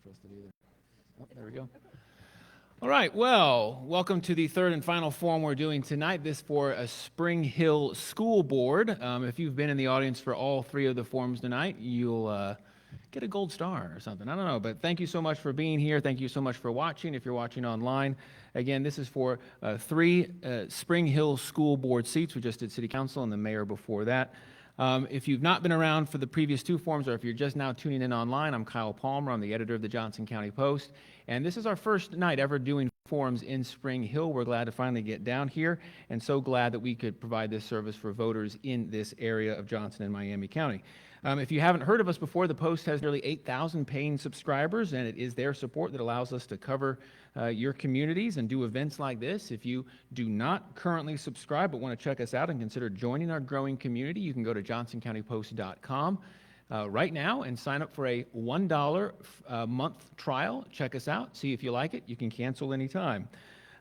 trusted either. Oh, there we go. All right, well, welcome to the third and final forum we're doing tonight. This for a Spring Hill School Board. If you've been in the audience for all three of the forums tonight, you'll get a gold star or something. I don't know, but thank you so much for being here. Thank you so much for watching if you're watching online. Again, this is for three Spring Hill School Board seats. We just did City Council and the mayor before that. If you've not been around for the previous two forums, or if you're just now tuning in online, I'm Kyle Palmer. I'm the editor of the Johnson County Post. And this is our first night ever doing forums in Spring Hill. We're glad to finally get down here, and so glad that we could provide this service for voters in this area of Johnson and Miami County. If you haven't heard of us before, the Post has nearly 8,000 paying subscribers, and it is their support that allows us to cover your communities and do events like this. If you do not currently subscribe but want to check us out and consider joining our growing community, you can go to johnsoncountypost.com right now and sign up for a $1 month trial. Check us out, see if you like it. You can cancel anytime.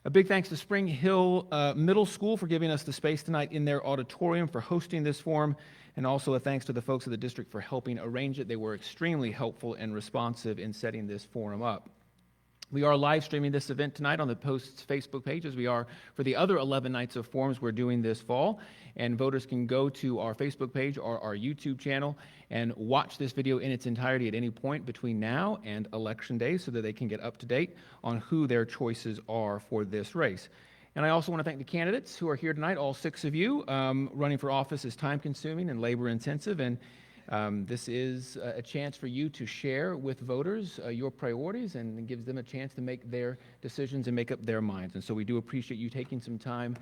A big thanks to Spring Hill Middle School for giving us the space tonight in their auditorium for hosting this forum, and also a thanks to the folks of the district for helping arrange it. They were extremely helpful and responsive in setting this forum up. We are live streaming this event tonight on the Post's Facebook page, as we are for the other 11 nights of forums we're doing this fall. And voters can go to our Facebook page or our YouTube channel and watch this video in its entirety at any point between now and Election Day so that they can get up to date on who their choices are for this race. And I also want to thank the candidates who are here tonight, all 6 of you. Running for office is time-consuming and labor-intensive, and this is a chance for you to share with voters your priorities, and it gives them a chance to make their decisions and make up their minds. And so we do appreciate you taking some time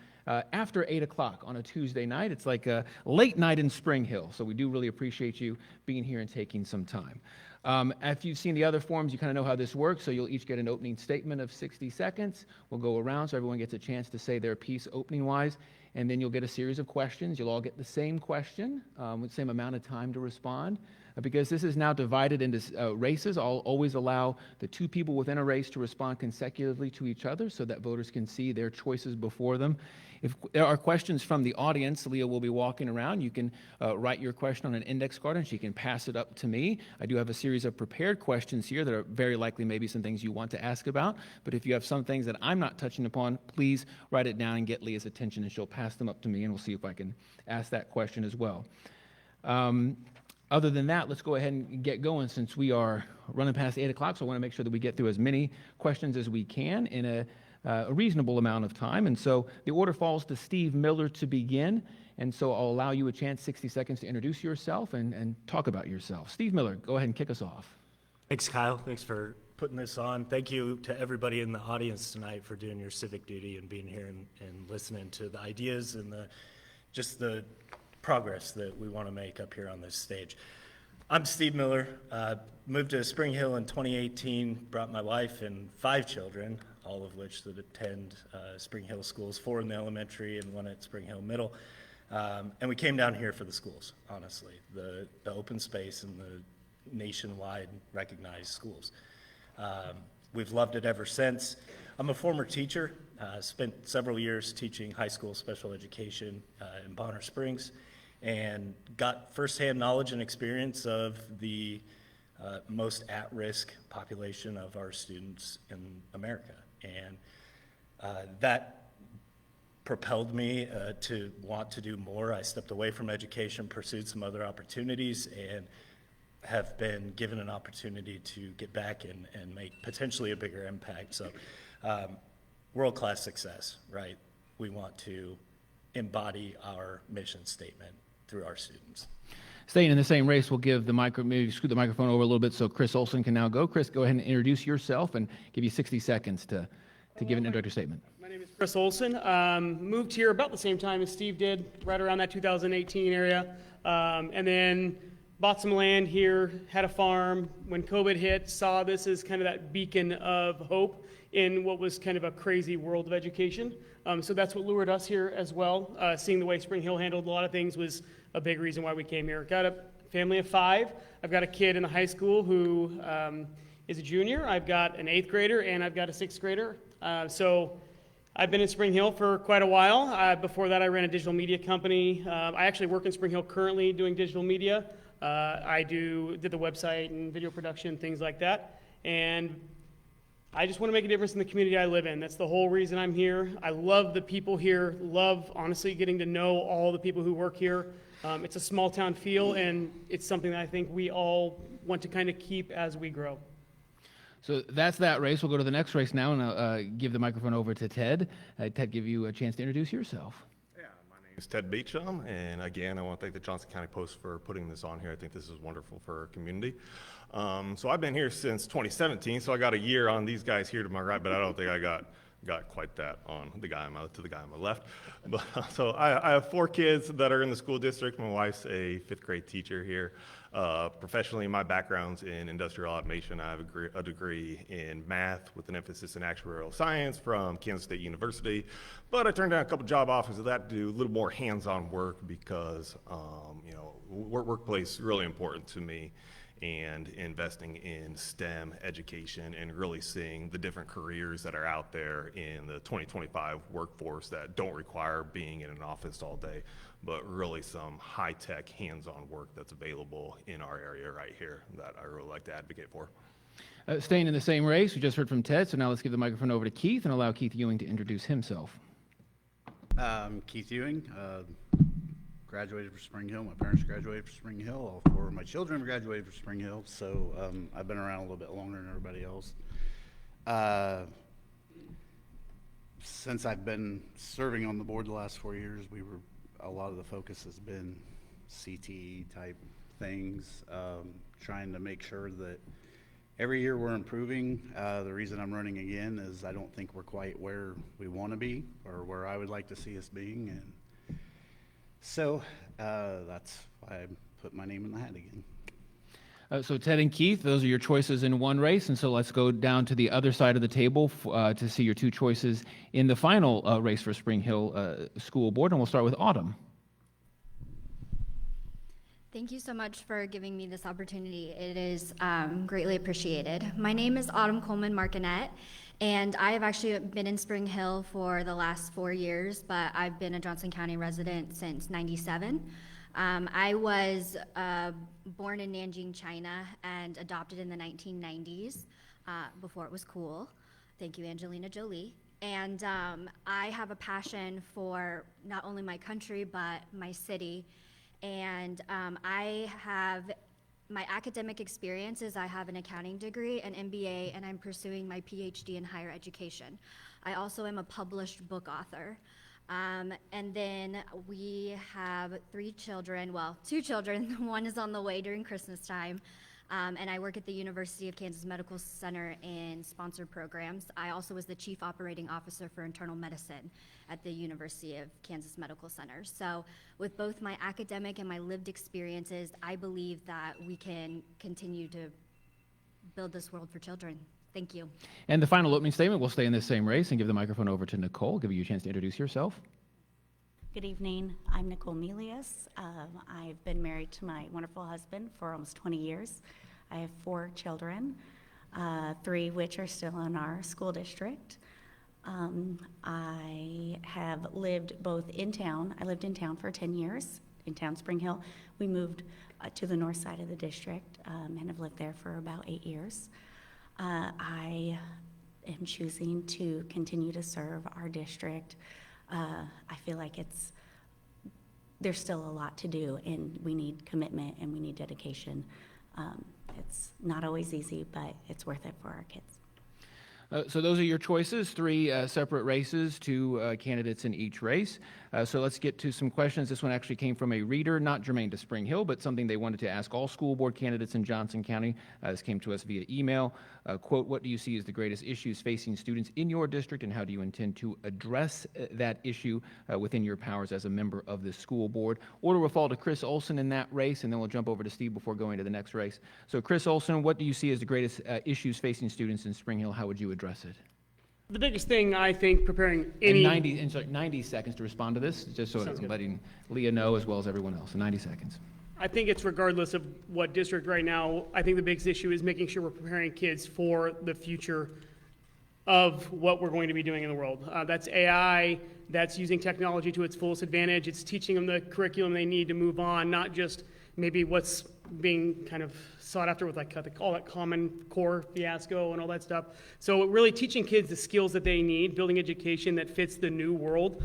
after 8 o'clock on a Tuesday night. It's like a late night in Spring Hill, so we do really appreciate you being here and taking some time. If you've seen the other forums, you kind of know how this works, so you'll each get an opening statement of 60 seconds. We'll go around so everyone gets a chance to say their piece opening-wise, and then you'll get a series of questions. You'll all get the same question with the same amount of time to respond. Because this is now divided into races, I'll always allow the 2 people within a race to respond consecutively to each other so that voters can see their choices before them. If there are questions from the audience, Leah will be walking around. You can write your question on an index card and she can pass it up to me. I do have a series of prepared questions here that are very likely maybe some things you want to ask about. But if you have some things that I'm not touching upon, please write it down and get Leah's attention, and she'll pass them up to me, and we'll see if I can ask that question as well. Other than that, let's go ahead and get going since we are running past 8 o'clock, so I want to make sure that we get through as many questions as we can in a reasonable amount of time. And so the order falls to Steve Miller to begin, and so I'll allow you a chance, 60 seconds, to introduce yourself and talk about yourself. Steve Miller, go ahead and kick us off. Thanks, Kyle. Thanks for putting this on. Thank you to everybody in the audience tonight for doing your civic duty and being here and listening to the ideas and just the progress that we want to make up here on this stage. I'm Steve Miller. Moved to Spring Hill in 2018, brought my wife and 5 children, all of which that attend Spring Hill schools, 4 in the elementary and 1 at Spring Hill Middle. And we came down here for the schools, honestly, the open space and the nationwide recognized schools. We've loved it ever since. I'm a former teacher, spent several years teaching high school special education in Bonner Springs, and got firsthand knowledge and experience of the most at-risk population of our students in America. And that propelled me to want to do more. I stepped away from education, pursued some other opportunities, and have been given an opportunity to get back and make potentially a bigger impact. So world-class success, right? We want to embody our mission statement through our students. Staying in the same race, we'll give maybe scoot the microphone over a little bit so Chris Olson can now go. Chris, go ahead and introduce yourself and give you 60 seconds to give an introductory statement. My name is Chris Olson. Moved here about the same time as Steve did, right around that 2018 area. And then bought some land here, had a farm. When COVID hit, saw this as kind of that beacon of hope in what was kind of a crazy world of education. So that's what lured us here as well. Seeing the way Spring Hill handled a lot of things was a big reason why we came here. Got a family of 5. I've got a kid in the high school who is a junior. I've got an 8th grader, and I've got a 6th grader. So I've been in Spring Hill for quite a while. Before that, I ran a digital media company. I actually work in Spring Hill currently doing digital media. I did the website and video production, things like that. And I just want to make a difference in the community I live in. That's the whole reason I'm here. I love the people here, love, honestly, getting to know all the people who work here. It's a small town feel, and it's something that I think we all want to kind of keep as we grow. So that's that race. We'll go to the next race now, and I'll give the microphone over to Ted. Ted, give you a chance to introduce yourself. Yeah, my name is Ted Beecham, and again, I want to thank the Johnson County Post for putting this on here. I think this is wonderful for our community. So I've been here since 2017, so I got a year on these guys here to my right, but I don't think I got quite that on the guy on my left. But, so I have 4 kids that are in the school district. My wife's a 5th grade teacher here. Professionally, my background's in industrial automation. I have a degree in math with an emphasis in actuarial science from Kansas State University. But I turned down a couple job offers of that to do a little more hands-on work because, workplace is really important to me, and investing in STEM education and really seeing the different careers that are out there in the 2025 workforce that don't require being in an office all day, but really some high-tech hands-on work that's available in our area right here that I really like to advocate for. Staying in the same race, we just heard from Ted, so now let's give the microphone over to Keith and allow Keith Ewing to introduce himself. Keith Ewing, graduated from Spring Hill. My parents graduated from Spring Hill. All 4 of my children graduated from Spring Hill, so I've been around a little bit longer than everybody else. Since I've been serving on the board the last 4 years, a lot of the focus has been CTE type things, trying to make sure that every year we're improving. The reason I'm running again is I don't think we're quite where we want to be or where I would like to see us being, and so that's why I put my name in the hat again. So Ted and Keith, those are your choices in one race, and so let's go down to the other side of the table to see your 2 choices in the final race for Spring Hill School Board, and we'll start with Autumn. Thank you so much for giving me this opportunity. It is greatly appreciated. My name is Autumn Coleman Martinet, and I have actually been in Spring Hill for the last 4 years, but I've been a Johnson County resident since '97. I was born in Nanjing, China, and adopted in the 1990s, before it was cool. Thank you, Angelina Jolie. And I have a passion for not only my country, but my city. And I have my academic experiences. I have an accounting degree, an MBA, and I'm pursuing my PhD in higher education. I also am a published book author. And then we have 3 children, well, 2 children. One is on the way during Christmas time. And I work at the University of Kansas Medical Center in sponsored programs. I also was the Chief Operating Officer for Internal Medicine at the University of Kansas Medical Center. So with both my academic and my lived experiences, I believe that we can continue to build this world for children. Thank you. And the final opening statement, we'll stay in this same race and give the microphone over to Nicole, give you a chance to introduce yourself. Good evening. I'm Nicole Melius. I've been married to my wonderful husband for almost 20 years. I have 4 children, 3 which are still in our school district. I have lived both in town. I lived in town for 10 years, in town Spring Hill. We moved to the north side of the district and have lived there for about 8 years. I am choosing to continue to serve our district. I feel like there's still a lot to do, and we need commitment and we need dedication. It's not always easy, but it's worth it for our kids. So those are your choices, 3 separate races, 2 candidates in each race. So let's get to some questions. This one actually came from a reader, not germane to Spring Hill, but something they wanted to ask all school board candidates in Johnson County. This came to us via email. Quote, what do you see as the greatest issues facing students in your district, and how do you intend to address that issue within your powers as a member of the school board? Order will fall to Chris Olson in that race, and then we'll jump over to Steve before going to the next race. So Chris Olson, what do you see as the greatest issues facing students in Spring Hill? How would you address it? The biggest thing, I think, preparing any... And 90 seconds to respond to this, just so I'm letting Leah know as well as everyone else. So 90 seconds. I think it's regardless of what district right now. I think the biggest issue is making sure we're preparing kids for the future of what we're going to be doing in the world. That's AI, that's using technology to its fullest advantage. It's teaching them the curriculum they need to move on, not just maybe what's being kind of sought after with like all that Common Core fiasco and all that stuff. So really teaching kids the skills that they need, building education that fits the new world,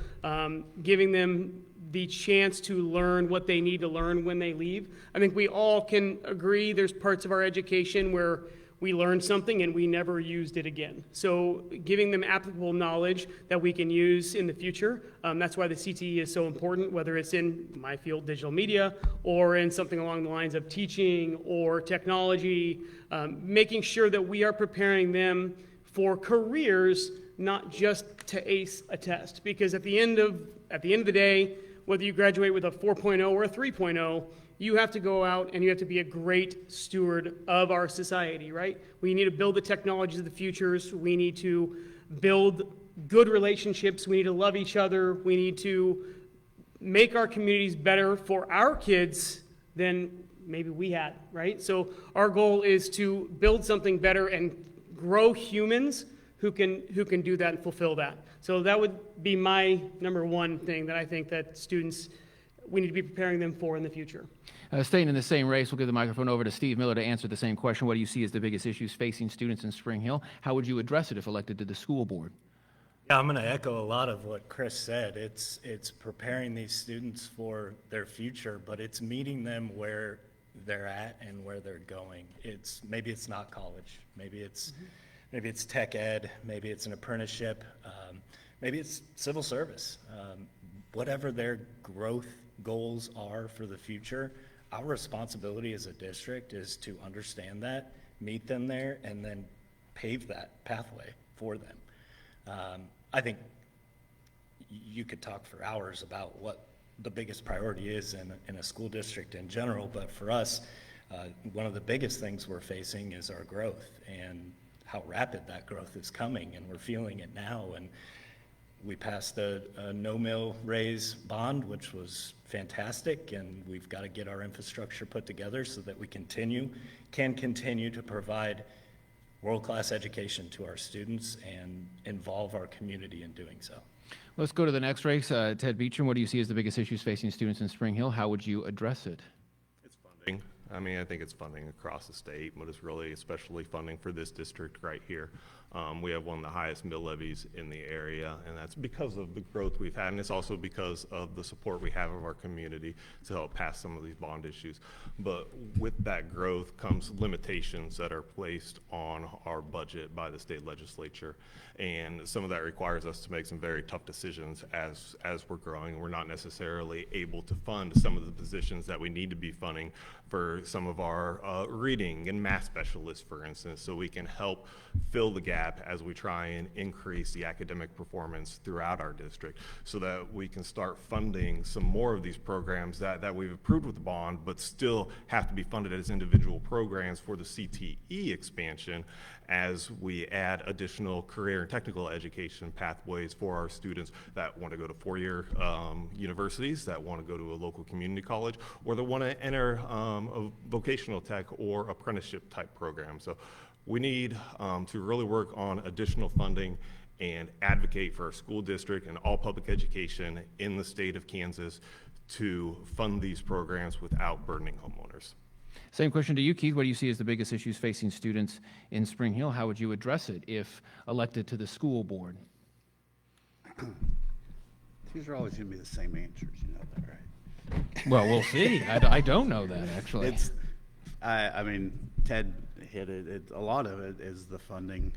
giving them the chance to learn what they need to learn when they leave. I think we all can agree there's parts of our education where we learned something and we never used it again. So giving them applicable knowledge that we can use in the future, that's why the CTE is so important, whether it's in my field, digital media, or in something along the lines of teaching or technology, making sure that we are preparing them for careers, not just to ace a test. Because at the end of the day, whether you graduate with a 4.0 or a 3.0, you have to go out and you have to be a great steward of our society, right? We need to build the technologies of the futures. We need to build good relationships. We need to love each other. We need to make our communities better for our kids than maybe we had, right? So our goal is to build something better and grow humans who can do that and fulfill that. So that would be my number one thing that I think that students, we need to be preparing them for in the future. Staying in the same race, we'll give the microphone over to Steve Miller to answer the same question. What do you see as the biggest issues facing students in Spring Hill? How would you address it if elected to the school board? Yeah, I'm going to echo a lot of what Chris said. It's preparing these students for their future, but it's meeting them where they're at and where they're going. Maybe it's not college. Maybe it's tech ed. Maybe it's an apprenticeship. Maybe it's civil service. Whatever their growth goals are for the future, our responsibility as a district is to understand that, meet them there, and then pave that pathway for them. I think you could talk for hours about what the biggest priority is in a school district in general, but for us, one of the biggest things we're facing is our growth and how rapid that growth is coming, and we're feeling it now. And we passed a no-mill raise bond, which was fantastic, and we've got to get our infrastructure put together so that we can continue to provide world-class education to our students and involve our community in doing so. Let's go to the next race. Ted Beecham, what do you see as the biggest issues facing students in Spring Hill? How would you address it? It's funding. I think it's funding across the state, but it's really especially funding for this district right here. We have one of the highest mill levies in the area, and that's because of the growth we've had, and it's also because of the support we have of our community to help pass some of these bond issues. But with that growth comes limitations that are placed on our budget by the state legislature, and some of that requires us to make some very tough decisions as we're growing. We're not necessarily able to fund some of the positions that we need to be funding for some of our reading and math specialists, for instance, so we can help fill the gap as we try and increase the academic performance throughout our district, so that we can start funding some more of these programs that we've approved with the bond, but still have to be funded as individual programs for the CTE expansion as we add additional career and technical education pathways for our students that want to go to four-year universities, that want to go to a local community college, or that want to enter a vocational tech or apprenticeship type program. So we need to really work on additional funding and advocate for our school district and all public education in the state of Kansas to fund these programs without burdening homeowners. Same question to you, Keith. What do you see as the biggest issues facing students in Spring Hill? How would you address it if elected to the school board? These are always going to be the same answers, you know that, right? Well, we'll see. I don't know that, actually. I mean, Ted hit it. A lot of it is the funding.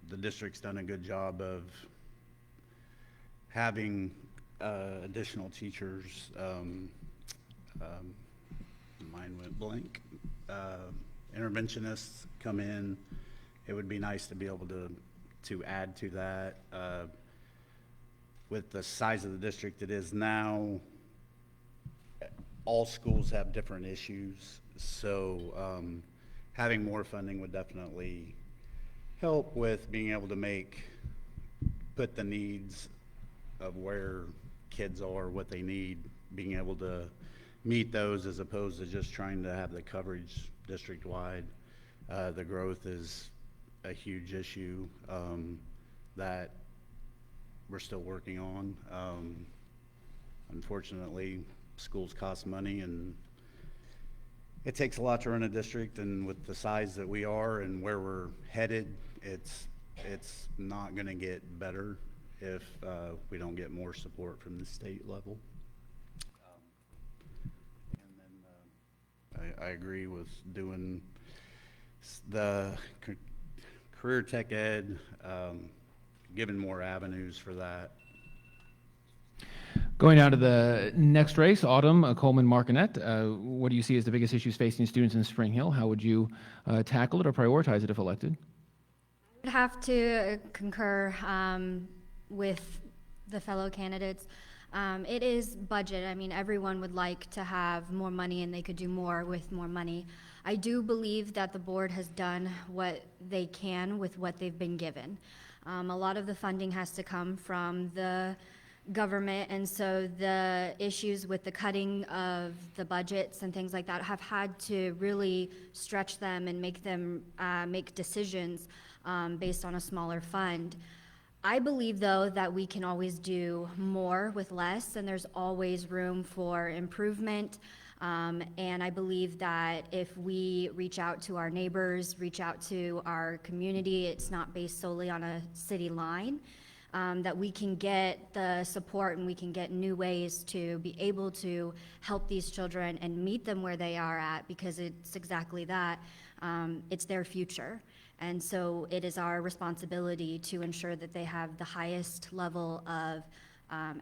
The district's done a good job of having additional teachers. Mine went blank. Interventionists come in. It would be nice to be able to add to that. With the size of the district it is now, all schools have different issues, so having more funding would definitely help with being able to put the needs of where kids are, what they need, being able to meet those as opposed to just trying to have the coverage district-wide. The growth is a huge issue that we're still working on. Unfortunately, schools cost money, and it takes a lot to run a district, and with the size that we are and where we're headed, it's not going to get better if we don't get more support from the state level. And then I agree with doing the career tech ed, giving more avenues for that. Going down to the next race, Autumn Coleman Martinet, what do you see as the biggest issues facing students in Spring Hill? How would you tackle it or prioritize it if elected? I would have to concur with the fellow candidates. It is budget. I mean, everyone would like to have more money and they could do more with more money. I do believe that the board has done what they can with what they've been given. A lot of the funding has to come from the government, and so the issues with the cutting of the budgets and things like that have had to really stretch them and make them make decisions based on a smaller fund. I believe, though, that we can always do more with less, and there's always room for improvement. And I believe that if we reach out to our neighbors, reach out to our community, it's not based solely on a city line, that we can get the support and we can get new ways to be able to help these children and meet them where they are at, because it's exactly that. It's their future. And so it is our responsibility to ensure that they have the highest level of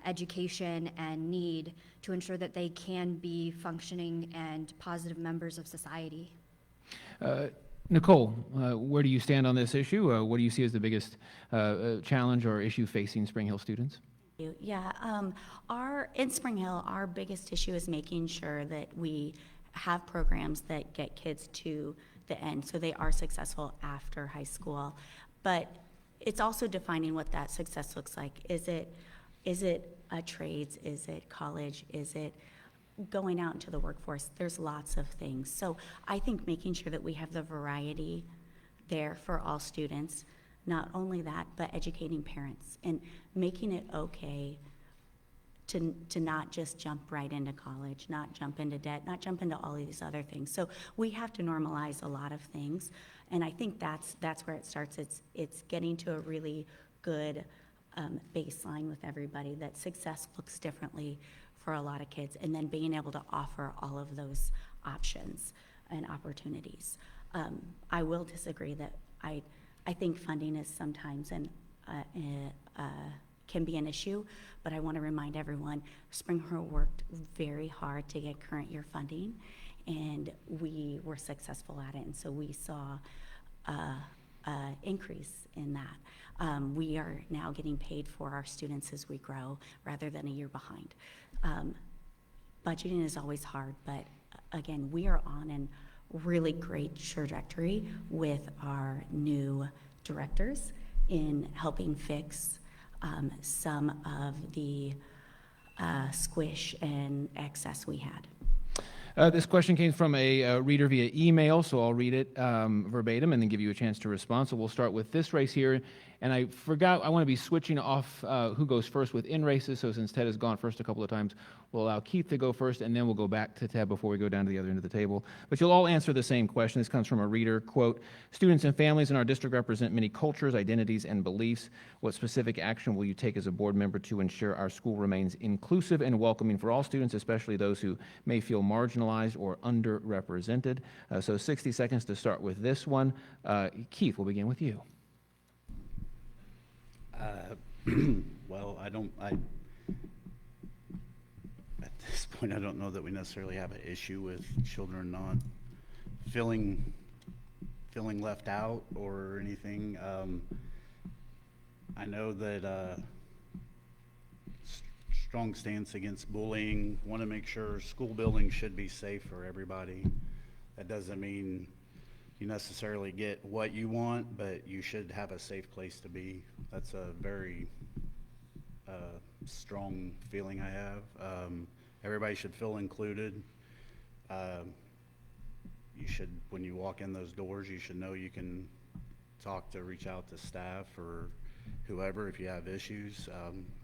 education and need to ensure that they can be functioning and positive members of society. Nicole, where do you stand on this issue? What do you see as the biggest challenge or issue facing Spring Hill students? Yeah, in Spring Hill, our biggest issue is making sure that we have programs that get kids to the end, so they are successful after high school. But it's also defining what that success looks like. Is it a trades? Is it college? Is it going out into the workforce? There's lots of things. So I think making sure that we have the variety there for all students, not only that, but educating parents and making it okay to not just jump right into college, not jump into debt, not jump into all of these other things. So we have to normalize a lot of things, and I think that's where it starts. It's getting to a really good baseline with everybody, that success looks differently for a lot of kids, and then being able to offer all of those options and opportunities. I will disagree that I think funding is sometimes can be an issue, but I want to remind everyone, Spring Hill worked very hard to get current year funding, and we were successful at it, and so we saw increase in that. We are now getting paid for our students as we grow rather than a year behind. Budgeting is always hard, but again, we are on a really great trajectory with our new directors in helping fix some of the squish and excess we had. This question came from a reader via email, so I'll read it verbatim and then give you a chance to respond. So we'll start with this race here. And I forgot, I want to be switching off who goes first within races. So since Ted has gone first a couple of times, we'll allow Keith to go first, and then we'll go back to Ted before we go down to the other end of the table. But you'll all answer the same question. This comes from a reader, quote, "Students and families in our district represent many cultures, identities, and beliefs. What specific action will you take as a board member to ensure our school remains inclusive and welcoming for all students, especially those who may feel marginalized or underrepresented?" So 60 seconds to start with this one. Keith, we'll begin with you. Well, at this point, I don't know that we necessarily have an issue with children not feeling left out or anything. I know that strong stance against bullying, want to make sure school buildings should be safe for everybody. That doesn't mean you necessarily get what you want, but you should have a safe place to be. That's a very strong feeling I have. Everybody should feel included. You should, when you walk in those doors, you should know you can reach out to staff or whoever if you have issues.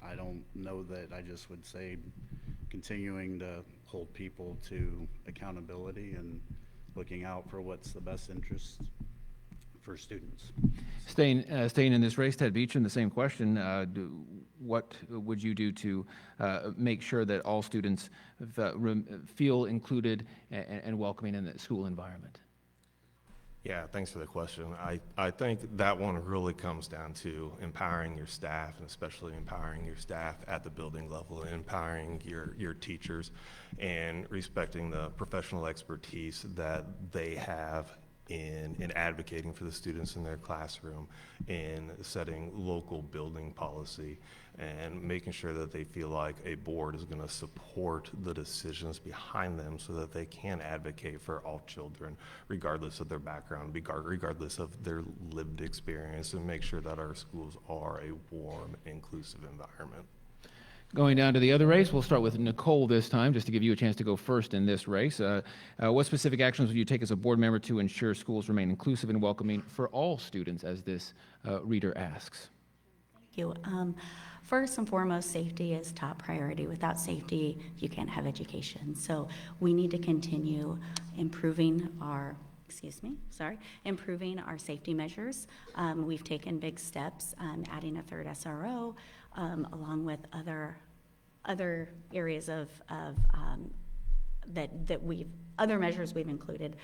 I don't know that I just would say continuing to hold people to accountability and looking out for what's the best interest for students. Staying in this race, Ted Beecham, the same question. What would you do to make sure that all students feel included and welcoming in the school environment? Yeah, thanks for the question. I think that one really comes down to empowering your staff, and especially empowering your staff at the building level, and empowering your teachers, and respecting the professional expertise that they have in advocating for the students in their classroom, in setting local building policy, and making sure that they feel like a board is going to support the decisions behind them so that they can advocate for all children, regardless of their background, regardless of their lived experience, and make sure that our schools are a warm, inclusive environment. Going down to the other race, we'll start with Nicole this time, just to give you a chance to go first in this race. What specific actions will you take as a board member to ensure schools remain inclusive and welcoming for all students, as this reader asks? Thank you. First and foremost, safety is top priority. Without safety, you can't have education. So we need to continue improving our safety measures. We've taken big steps, adding a third SRO, along with other areas of other measures we've included.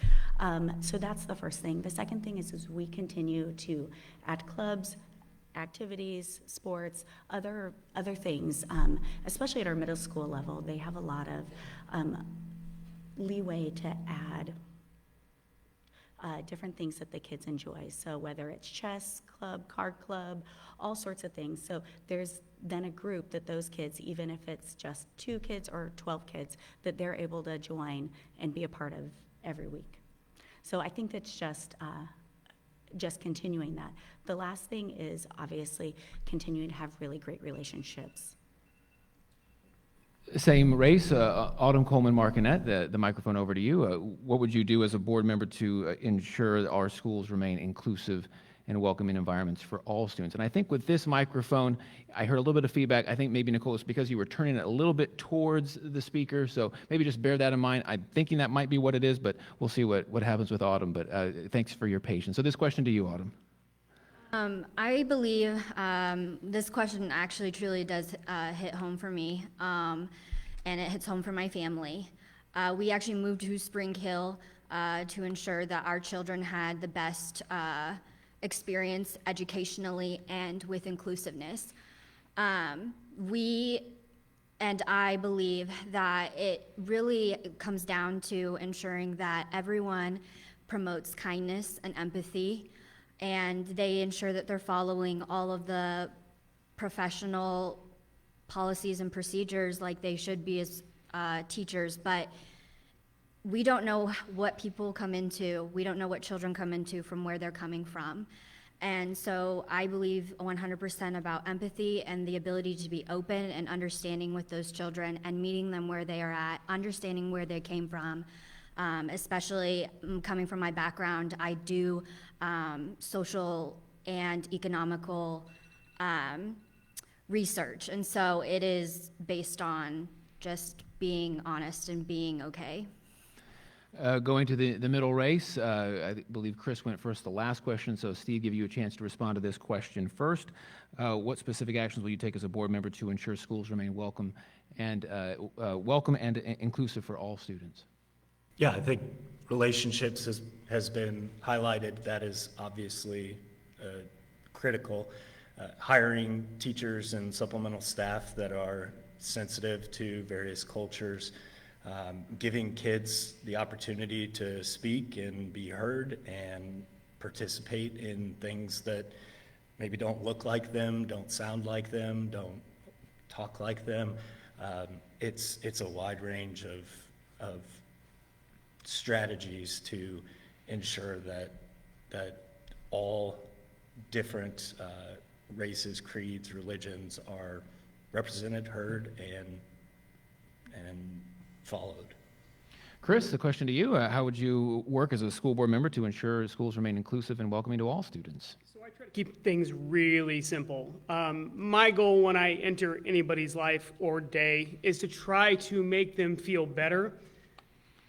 So that's the first thing. The second thing is we continue to add clubs, activities, sports, other things, especially at our middle school level. They have a lot of leeway to add different things that the kids enjoy. So whether it's chess club, card club, all sorts of things. So there's then a group that those kids, even if it's just 2 kids or 12 kids, that they're able to join and be a part of every week. So I think that's just continuing that. The last thing is obviously continuing to have really great relationships. Same race, Autumn Coleman Markinette, the microphone over to you. What would you do as a board member to ensure that our schools remain inclusive and welcoming environments for all students? And I think with this microphone, I heard a little bit of feedback. I think maybe, Nicole, it's because you were turning it a little bit towards the speaker, so maybe just bear that in mind. I'm thinking that might be what it is, but we'll see what happens with Autumn. But thanks for your patience. So this question to you, Autumn. I believe this question actually truly does hit home for me, and it hits home for my family. We actually moved to Spring Hill to ensure that our children had the best experience educationally and with inclusiveness. We and I believe that it really comes down to ensuring that everyone promotes kindness and empathy, and they ensure that they're following all of the professional policies and procedures like they should be as teachers. But we don't know what people come into. We don't know what children come into from where they're coming from. And so I believe 100% about empathy and the ability to be open and understanding with those children and meeting them where they are at, understanding where they came from. Especially coming from my background, I do social and economical research. And so it is based on just being honest and being okay. Going to the middle race, I believe Chris went first the last question, so Steve, give you a chance to respond to this question first. What specific actions will you take as a board member to ensure schools remain welcome and inclusive for all students? Yeah, I think relationships has been highlighted. That is obviously critical. Hiring teachers and supplemental staff that are sensitive to various cultures, giving kids the opportunity to speak and be heard and participate in things that maybe don't look like them, don't sound like them, don't talk like them. It's a wide range of strategies to ensure that all different races, creeds, religions are represented, heard, and followed. Chris, the question to you, how would you work as a school board member to ensure schools remain inclusive and welcoming to all students? So I try to keep things really simple. My goal when I enter anybody's life or day is to try to make them feel better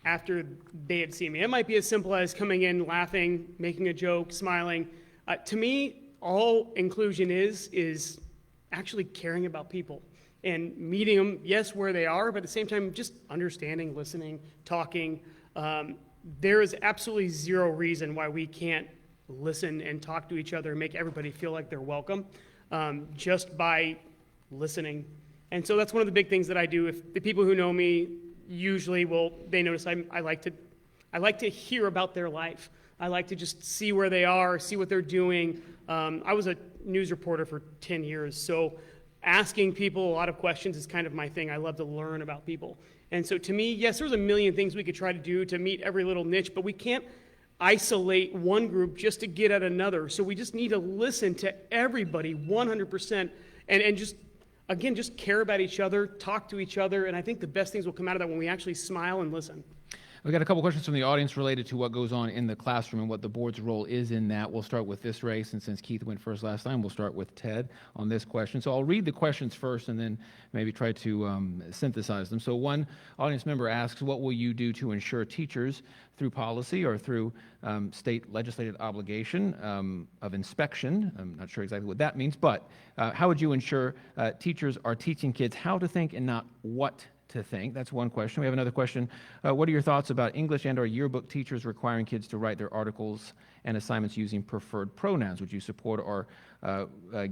after they had seen me. It might be as simple as coming in, laughing, making a joke, smiling. To me, all inclusion is actually caring about people and meeting them, yes, where they are, but at the same time, just understanding, listening, talking. There is absolutely zero reason why we can't listen and talk to each other and make everybody feel like they're welcome just by listening. And so that's one of the big things that I do. If the people who know me usually they notice I like to hear about their life. I like to just see where they are, see what they're doing. I was a news reporter for 10 years, so asking people a lot of questions is kind of my thing. I love to learn about people. And so to me, yes, there's a million things we could try to do to meet every little niche, but we can't isolate one group just to get at another. So we just need to listen to everybody 100% and just, again, just care about each other, talk to each other, and I think the best things will come out of that when we actually smile and listen. We've got a couple questions from the audience related to what goes on in the classroom and what the board's role is in that. We'll start with this race, and since Keith went first last time, we'll start with Ted on this question. So I'll read the questions first and then maybe try to synthesize them. So one audience member asks, what will you do to ensure teachers, through policy or through state legislated obligation of inspection, I'm not sure exactly what that means, but how would you ensure teachers are teaching kids how to think and not what to think? That's one question. We have another question. What are your thoughts about English and/or yearbook teachers requiring kids to write their articles and assignments using preferred pronouns? Would you support or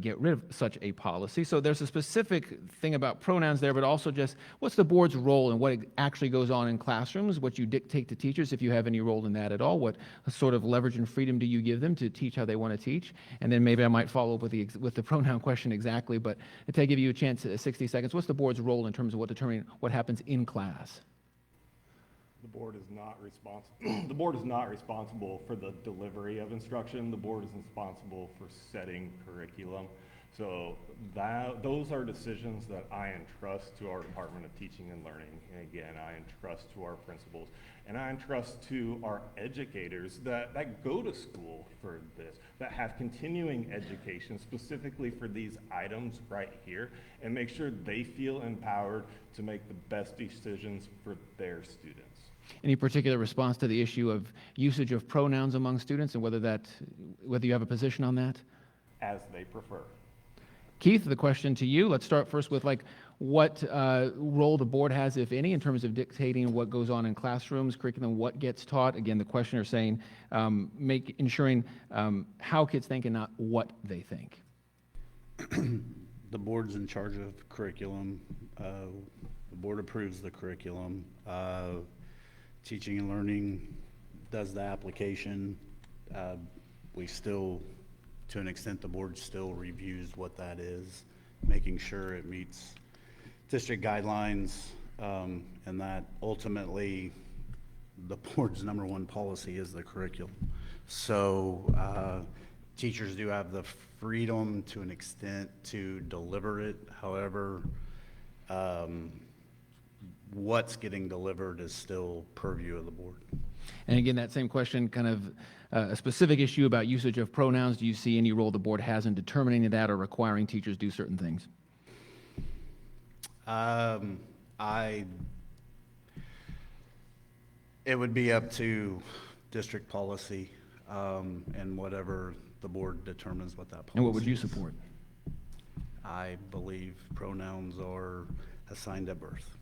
get rid of such a policy? So there's a specific thing about pronouns there, but also just what's the board's role and what actually goes on in classrooms, what you dictate to teachers, if you have any role in that at all, what sort of leverage and freedom do you give them to teach how they want to teach? And then maybe I might follow up with the pronoun question exactly, but to give you a chance, 60 seconds, what's the board's role in terms of determining what happens in class? The board is not responsible. The board is not responsible for the delivery of instruction. The board is responsible for setting curriculum. So those are decisions that I entrust to our Department of Teaching and Learning. And again, I entrust to our principals, and I entrust to our educators that go to school for this, that have continuing education specifically for these items right here, and make sure they feel empowered to make the best decisions for their students. Any particular response to the issue of usage of pronouns among students and whether you have a position on that? As they prefer. Keith, the question to you. Let's start first with what role the board has, if any, in terms of dictating what goes on in classrooms, curriculum, what gets taught. Again, the questioner saying ensuring how kids think and not what they think. The board's in charge of curriculum. The board approves the curriculum. Teaching and Learning does the application. We still, to an extent, the board still reviews what that is, making sure it meets district guidelines, and that ultimately the board's number one policy is the curriculum. So teachers do have the freedom to an extent to deliver it. However, what's getting delivered is still purview of the board. And again, that same question, kind of a specific issue about usage of pronouns. Do you see any role the board has in determining that or requiring teachers do certain things? It would be up to district policy and whatever the board determines what that policy is. And what would you support? I believe pronouns are assigned at birth.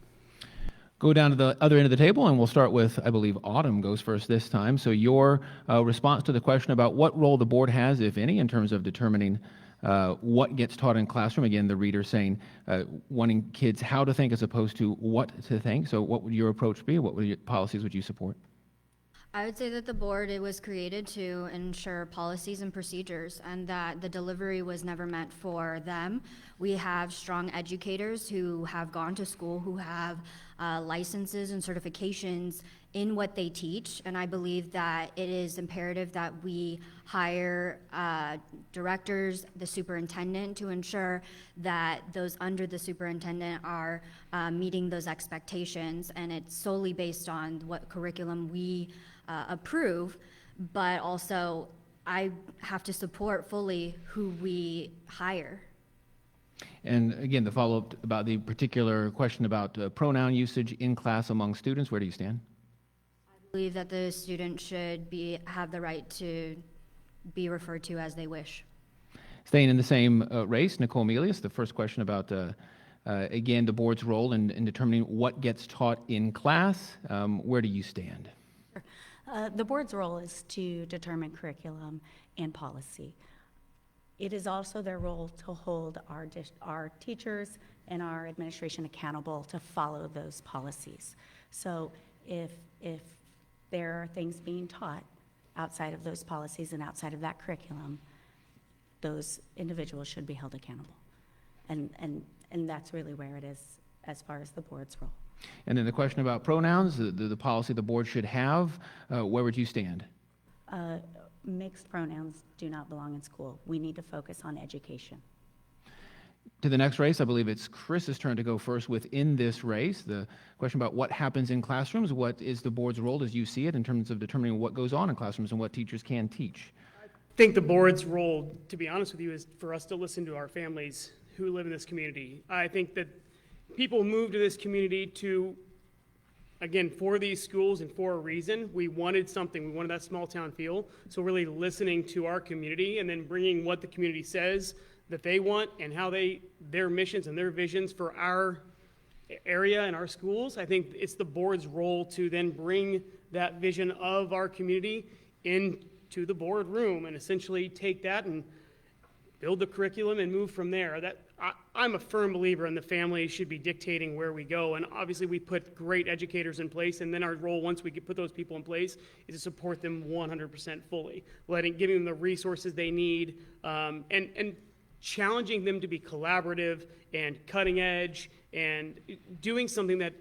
Go down to the other end of the table, and we'll start with, I believe, Autumn goes first this time. So your response to the question about what role the board has, if any, in terms of determining what gets taught in classroom. Again, the reader saying wanting kids how to think as opposed to what to think. So what would your approach be? What policies would you support? I would say that the board, it was created to ensure policies and procedures, and that the delivery was never meant for them. We have strong educators who have gone to school, who have licenses and certifications in what they teach, and I believe that it is imperative that we hire directors, the superintendent, to ensure that those under the superintendent are meeting those expectations, and it's solely based on what curriculum we approve, but also I have to support fully who we hire. And again, the follow-up about the particular question about pronoun usage in class among students, where do you stand? believe that the student should have the right to be referred to as they wish. Staying in the same race, Nicole Melius, the first question about, again, the board's role in determining what gets taught in class. Where do you stand? The board's role is to determine curriculum and policy. It is also their role to hold our teachers and our administration accountable to follow those policies. So if there are things being taught outside of those policies and outside of that curriculum, those individuals should be held accountable. And that's really where it is as far as the board's role. And then the question about pronouns, the policy the board should have, where would you stand? Mixed pronouns do not belong in school. We need to focus on education. To the next race, I believe it's Chris's turn to go first within this race. The question about what happens in classrooms, what is the board's role as you see it in terms of determining what goes on in classrooms and what teachers can teach? I think the board's role, to be honest with you, is for us to listen to our families who live in this community. I think that people move to this community to, again, for these schools and for a reason. We wanted something. We wanted that small town feel. So really listening to our community and then bringing what the community says that they want and how their missions and their visions for our area and our schools. I think it's the board's role to then bring that vision of our community into the boardroom and essentially take that and build the curriculum and move from there. I'm a firm believer in the family should be dictating where we go, and obviously we put great educators in place, and then our role once we put those people in place is to support them 100% fully, giving them the resources they need, and challenging them to be collaborative and cutting edge and doing something that,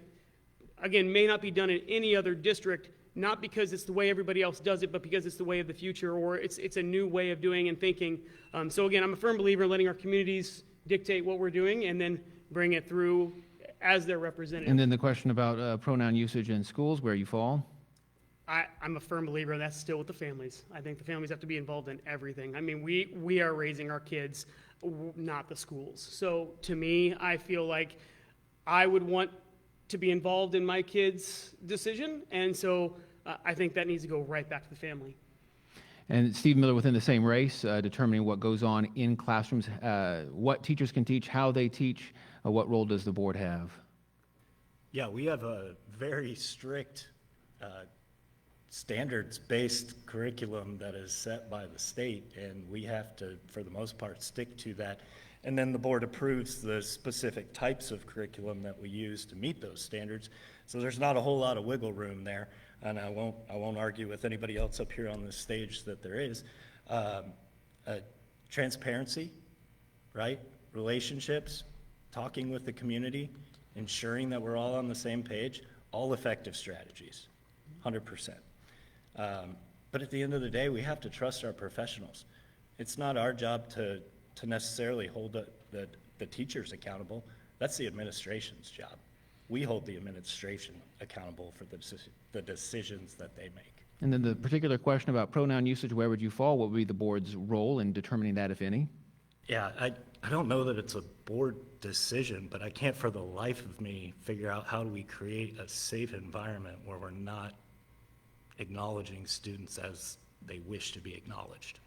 again, may not be done in any other district, not because it's the way everybody else does it, but because it's the way of the future, or it's a new way of doing and thinking. So again, I'm a firm believer in letting our communities dictate what we're doing and then bring it through as their representative. And then the question about pronoun usage in schools, where you fall? I'm a firm believer, and that's still with the families. I think the families have to be involved in everything. I mean, we are raising our kids, not the schools. So to me, I feel like I would want to be involved in my kids' decision, and so I think that needs to go right back to the family. And Steve Miller within the same race, determining what goes on in classrooms, what teachers can teach, how they teach, what role does the board have? Yeah, we have a very strict standards-based curriculum that is set by the state, and we have to, for the most part, stick to that. And then the board approves the specific types of curriculum that we use to meet those standards. So there's not a whole lot of wiggle room there, and I won't argue with anybody else up here on this stage that there is. Transparency, right? Relationships, talking with the community, ensuring that we're all on the same page, all effective strategies, 100%. But at the end of the day, we have to trust our professionals. It's not our job to necessarily hold the teachers accountable. That's the administration's job. We hold the administration accountable for the decisions that they make. And then the particular question about pronoun usage, where would you fall? What would be the board's role in determining that, if any? Yeah, I don't know that it's a board decision, but I can't for the life of me figure out how do we create a safe environment where we're not acknowledging students as they wish to be acknowledged.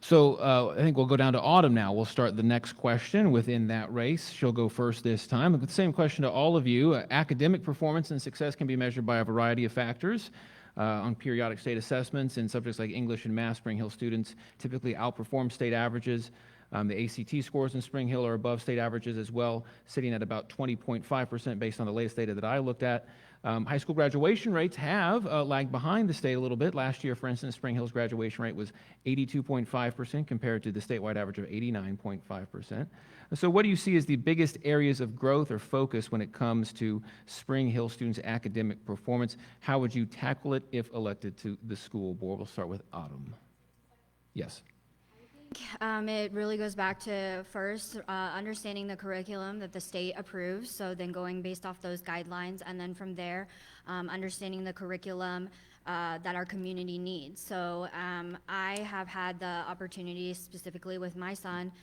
So I think we'll go down to Autumn now. We'll start the next question within that race. She'll go first this time. The same question to all of you. Academic performance and success can be measured by a variety of factors. On periodic state assessments in subjects like English and Math, Spring Hill students typically outperform state averages. The ACT scores in Spring Hill are above state averages as well, sitting at about 20.5% based on the latest data that I looked at. High school graduation rates have lagged behind the state a little bit. Last year, for instance, Spring Hill's graduation rate was 82.5% compared to the statewide average of 89.5%. So what do you see as the biggest areas of growth or focus when it comes to Spring Hill students' academic performance? How would you tackle it if elected to the school board? We'll start with Autumn. Yes. It really goes back to first understanding the curriculum that the state approves, so then going based off those guidelines, and then from there understanding the curriculum that our community needs. So I have had the opportunity specifically with my son,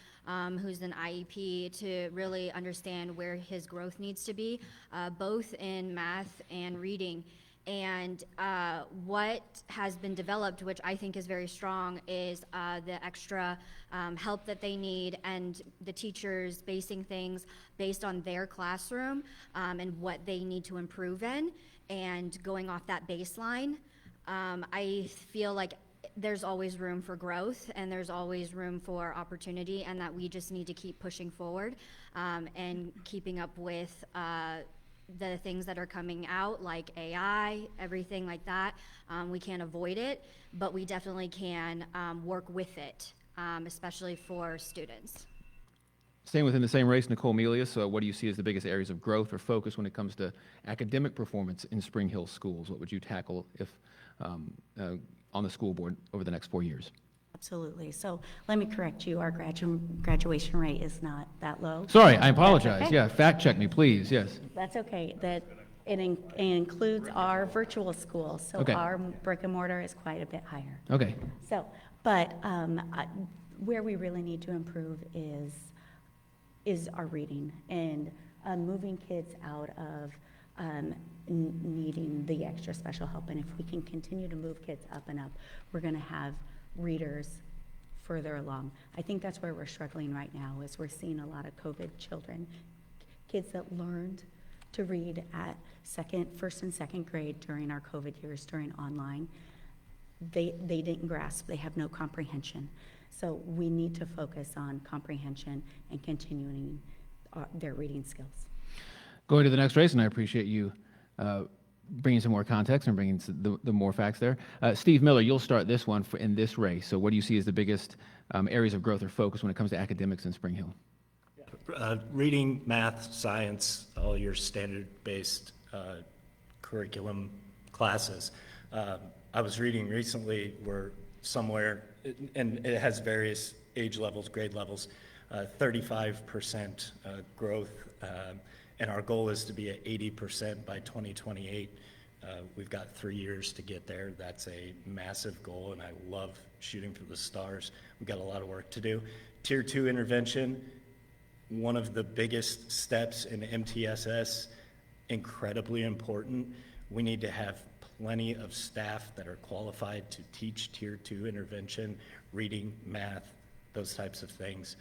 who's an IEP, to really understand where his growth needs to be, both in math and reading. And what has been developed, which I think is very strong, is the extra help that they need, and the teachers basing things based on their classroom and what they need to improve in, and going off that baseline. I feel like there's always room for growth, and there's always room for opportunity, and that we just need to keep pushing forward and keeping up with the things that are coming out, like AI, everything like that. We can't avoid it, but we definitely can work with it, especially for students. Staying within the same race, Nicole Melius, what do you see as the biggest areas of growth or focus when it comes to academic performance in Spring Hill schools? What would you tackle if on the school board over the next 4 years? Absolutely. So let me correct you, our graduation rate is not that low. Sorry, I apologize. okay. Yeah, fact check me, please. Yes. That's okay. That it includes our virtual school, so Okay. our brick and mortar is quite a bit higher. Okay. So, but where we really need to improve is our reading, and moving kids out of needing the extra special help. And if we can continue to move kids up and up, we're going to have readers further along. I think that's where we're struggling right now, is we're seeing a lot of COVID children, kids that learned to read at first and second grade during our COVID years, during online. They didn't grasp, they have no comprehension. So we need to focus on comprehension and continuing their reading skills. Going to the next race, and I appreciate you bringing some more context and bringing the more facts there. Steve Miller, you'll start this one in this race. So what do you see as the biggest areas of growth or focus when it comes to academics in Spring Hill? Reading, math, science, all your standard-based curriculum classes. I was reading recently where somewhere, and it has various age levels, grade levels, 35% growth, and our goal is to be at 80% by 2028. We've got 3 years to get there. That's a massive goal, and I love shooting for the stars. We've got a lot of work to do. Tier 2 intervention, one of the biggest steps in MTSS, incredibly important. We need to have plenty of staff that are qualified to teach Tier 2 intervention, reading, math, those types of things.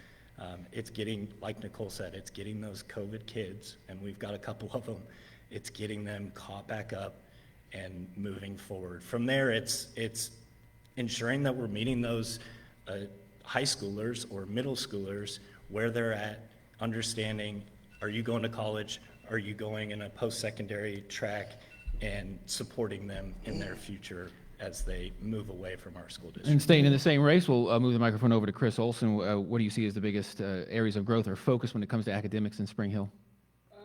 It's getting, like Nicole said, it's getting those COVID kids, and we've got a couple of them, it's getting them caught back up and moving forward. From there, it's ensuring that we're meeting those high schoolers or middle schoolers where they're at, understanding, are you going to college? Are you going in a post-secondary track? And supporting them in their future as they move away from our school district. And staying in the same race, we'll move the microphone over to Chris Olson. What do you see as the biggest areas of growth or focus when it comes to academics in Spring Hill?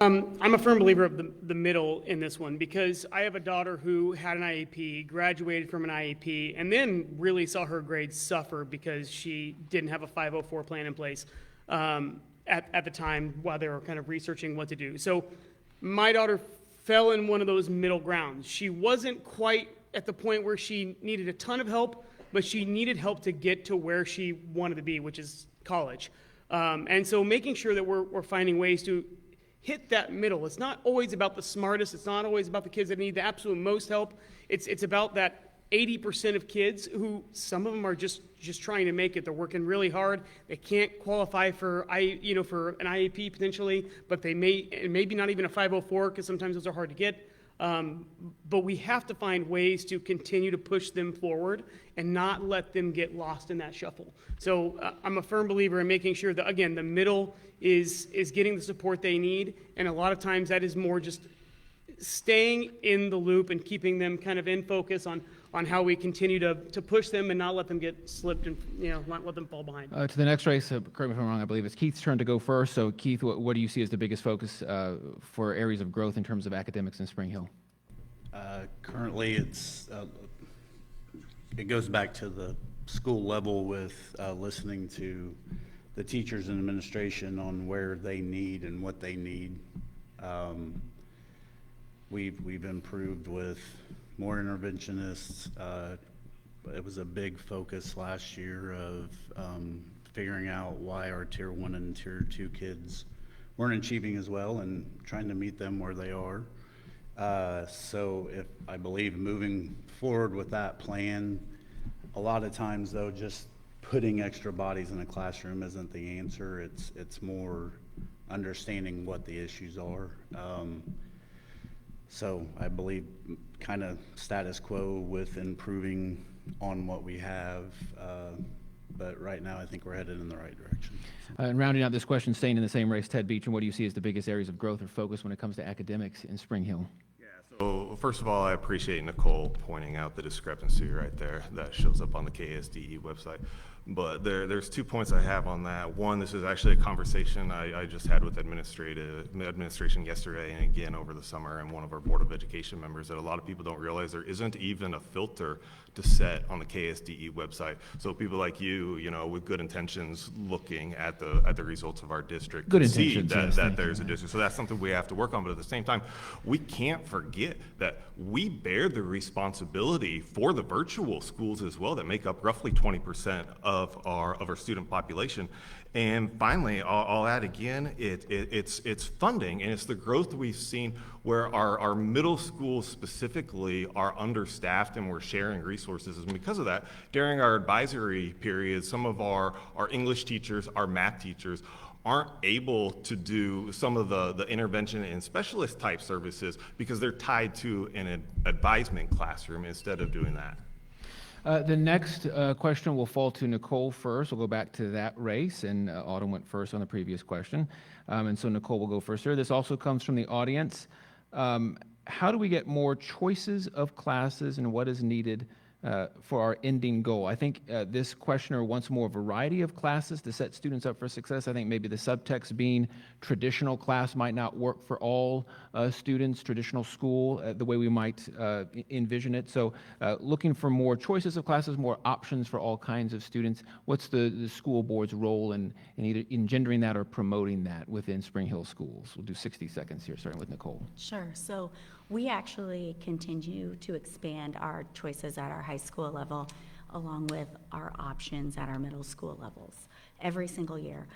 I'm a firm believer of the middle in this one, because I have a daughter who had an IEP, graduated from an IEP, and then really saw her grades suffer because she didn't have a 504 plan in place at the time while they were kind of researching what to do. So my daughter fell in one of those middle grounds. She wasn't quite at the point where she needed a ton of help, but she needed help to get to where she wanted to be, which is college. And so making sure that we're finding ways to hit that middle. It's not always about the smartest. It's not always about the kids that need the absolute most help. It's about that 80% of kids who, some of them are just trying to make it. They're working really hard. They can't qualify for for an IEP potentially, but they maybe not even a 504, because sometimes those are hard to get. But we have to find ways to continue to push them forward and not let them get lost in that shuffle. So I'm a firm believer in making sure that, again, the middle is getting the support they need, and a lot of times that is more just staying in the loop and keeping them kind of in focus on how we continue to push them and not let them get slipped and not let them fall behind. To the next race, correct me if I'm wrong, I believe it's Keith's turn to go first. So Keith, what do you see as the biggest focus for areas of growth in terms of academics in Spring Hill? Currently, it goes back to the school level with listening to the teachers and administration on where they need and what they need. We've improved with more interventionists. It was a big focus last year of figuring out why our Tier 1 and Tier 2 kids weren't achieving as well and trying to meet them where they are. So if, I believe moving forward with that plan, a lot of times though, just putting extra bodies in a classroom isn't the answer. It's more understanding what the issues are. So I believe kind of status quo with improving on what we have. But right now, I think we're headed in the right direction. And rounding out this question, staying in the same race, Ted Beecham, what do you see as the biggest areas of growth or focus when it comes to academics in Spring Hill? So first of all, I appreciate Nicole pointing out the discrepancy right there that shows up on the KSDE website. But there's 2 points I have on that. One, this is actually a conversation I just had with administration yesterday and again over the summer, and one of our Board of Education members, that a lot of people don't realize there isn't even a filter to set on the KSDE website. So people like you know, with good intentions, looking at the results of our district, Good see intentions, that, yes, that thank there's you. a district. So that's something we have to work on. But at the same time, we can't forget that we bear the responsibility for the virtual schools as well, that make up roughly 20% of our student population. And finally, I'll add again, it's funding, and it's the growth we've seen where our middle schools specifically are understaffed and we're sharing resources. And because of that, during our advisory period, some of our English teachers, our math teachers, aren't able to do some of the intervention and specialist type services because they're tied to an advisement classroom instead of doing that. The next question will fall to Nicole first. We'll go back to that race, and Autumn went first on the previous question. And so Nicole will go first here. This also comes from the audience. How do we get more choices of classes, and what is needed for our ending goal? I think this questioner wants more variety of classes to set students up for success. I think maybe the subtext being traditional class might not work for all students, traditional school, the way we might envision it. So looking for more choices of classes, more options for all kinds of students. What's the school board's role in either engendering that or promoting that within Spring Hill schools? We'll do 60 seconds here, starting with Nicole. Sure. So we actually continue to expand our choices at our high school level, along with our options at our middle school levels every single year.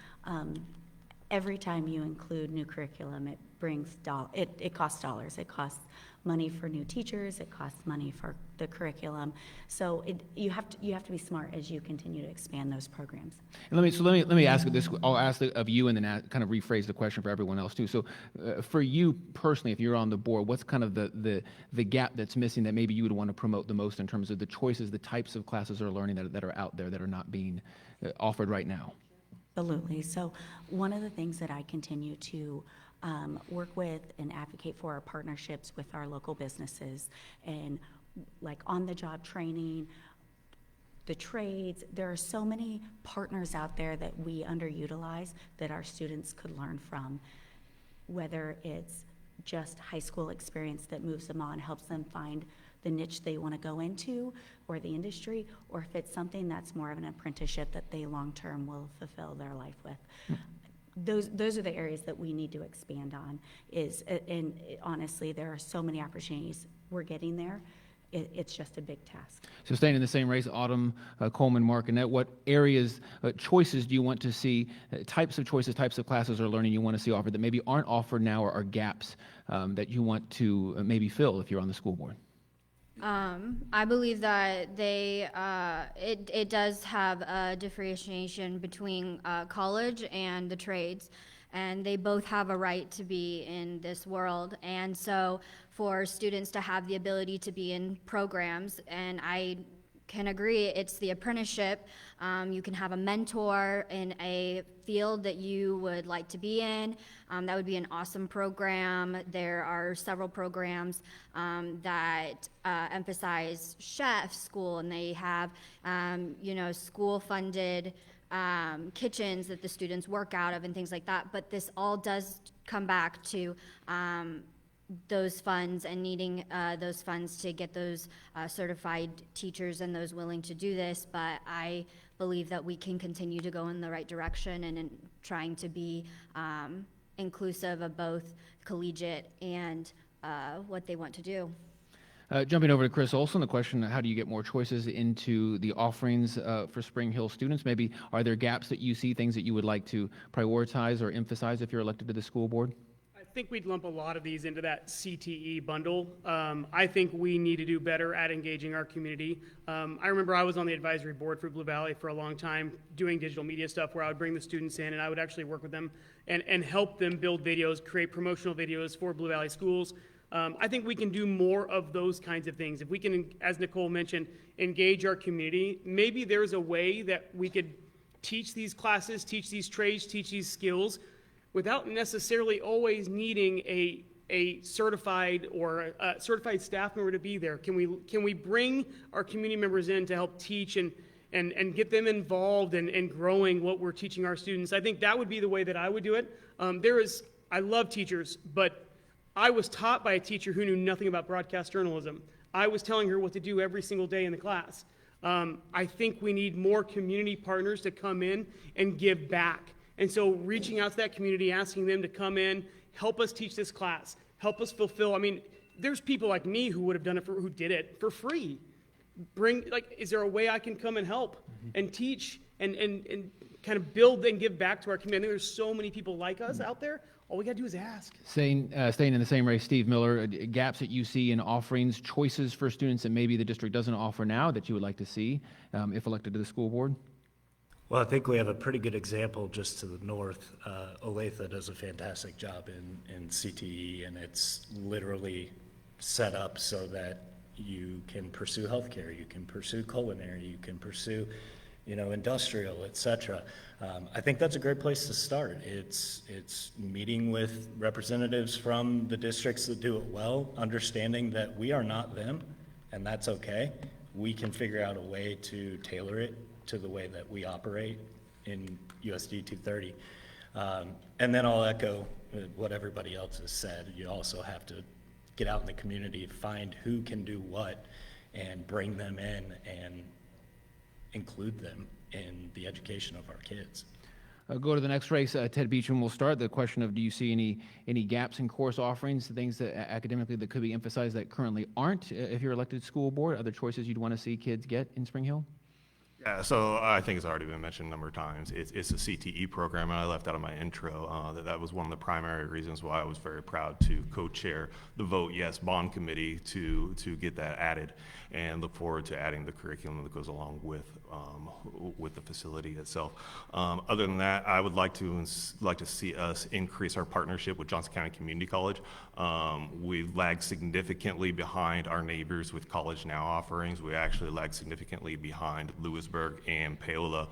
Every time you include new curriculum, it brings it costs dollars. It costs money for new teachers. It costs money for the curriculum. So you have to be smart as you continue to expand those programs. And let me ask this. I'll ask it of you, and then kind of rephrase the question for everyone else too. So, for you personally, if you're on the board, what's kind of the gap that's missing that maybe you would want to promote the most in terms of the choices, the types of classes or learning that are out there that are not being offered right now? Absolutely. So one of the things that I continue to work with and advocate for are partnerships with our local businesses, and like on-the-job training, the trades. There are so many partners out there that we underutilize that our students could learn from, whether it's just high school experience that moves them on, helps them find the niche they want to go into or the industry, or if it's something that's more of an apprenticeship that they long-term will fulfill their life with. Those are the areas that we need to expand on. And honestly, there are so many opportunities. We're getting there. It's just a big task. So staying in the same race, Autumn, Coleman, Markinette, what areas, choices do you want to see, types of choices, types of classes or learning you want to see offered that maybe aren't offered now, or are gaps that you want to maybe fill if you're on the school board? I believe that it does have a differentiation between college and the trades, and they both have a right to be in this world. And so for students to have the ability to be in programs, and I can agree, it's the apprenticeship. You can have a mentor in a field that you would like to be in. That would be an awesome program. There are several programs that emphasize chef school, and they have, school-funded kitchens that the students work out of and things like that. But this all does come back to those funds and needing those funds to get those certified teachers and those willing to do this. But I believe that we can continue to go in the right direction and in trying to be inclusive of both collegiate and what they want to do. Jumping over to Chris Olson, the question, how do you get more choices into the offerings for Spring Hill students? Maybe are there gaps that you see, things that you would like to prioritize or emphasize if you're elected to the school board? I think we'd lump a lot of these into that CTE bundle. I think we need to do better at engaging our community. I remember I was on the advisory board for Blue Valley for a long time doing digital media stuff where I would bring the students in and I would actually work with them and help them build videos, create promotional videos for Blue Valley schools. I think we can do more of those kinds of things. If we can, as Nicole mentioned, engage our community, maybe there's a way that we could teach these classes, teach these trades, teach these skills without necessarily always needing a certified or a certified staff member to be there. Can we bring our community members in to help teach and get them involved in growing what we're teaching our students? I think that would be the way that I would do it. I love teachers, but I was taught by a teacher who knew nothing about broadcast journalism. I was telling her what to do every single day in the class. I think we need more community partners to come in and give back. And so reaching out to that community, asking them to come in, help us teach this class, help us fulfill. I mean, there's people like me who would have done it who did it for free. Is there a way I can come and help and teach and kind of build and give back to our community? I think there's so many people like us out there. All we got to do is ask. Staying in the same race, Steve Miller, gaps that you see in offerings, choices for students that maybe the district doesn't offer now that you would like to see if elected to the school board? Well, I think we have a pretty good example just to the north. Olathe does a fantastic job in CTE, and it's literally set up so that you can pursue healthcare, you can pursue culinary, you can pursue, industrial, et cetera. I think that's a great place to start. It's meeting with representatives from the districts that do it well, understanding that we are not them, and that's okay. We can figure out a way to tailor it to the way that we operate in USD 230. And then I'll echo what everybody else has said. You also have to get out in the community, find who can do what, and bring them in and include them in the education of our kids. Go to the next race. Ted Beecham will start. The question of, do you see any gaps in course offerings, things that academically that could be emphasized that currently aren't if you're elected to school board? Other choices you'd want to see kids get in Spring Hill? Yeah, so I think it's already been mentioned a number of times. It's a CTE program, and I left out of my intro that was one of the primary reasons why I was very proud to co-chair the Vote Yes Bond Committee to get that added, and look forward to adding the curriculum that goes along with the facility itself. Other than that, I would like to see us increase our partnership with Johnson County Community College. We lag significantly behind our neighbors with College Now offerings. We actually lag significantly behind Lewisburg and Paola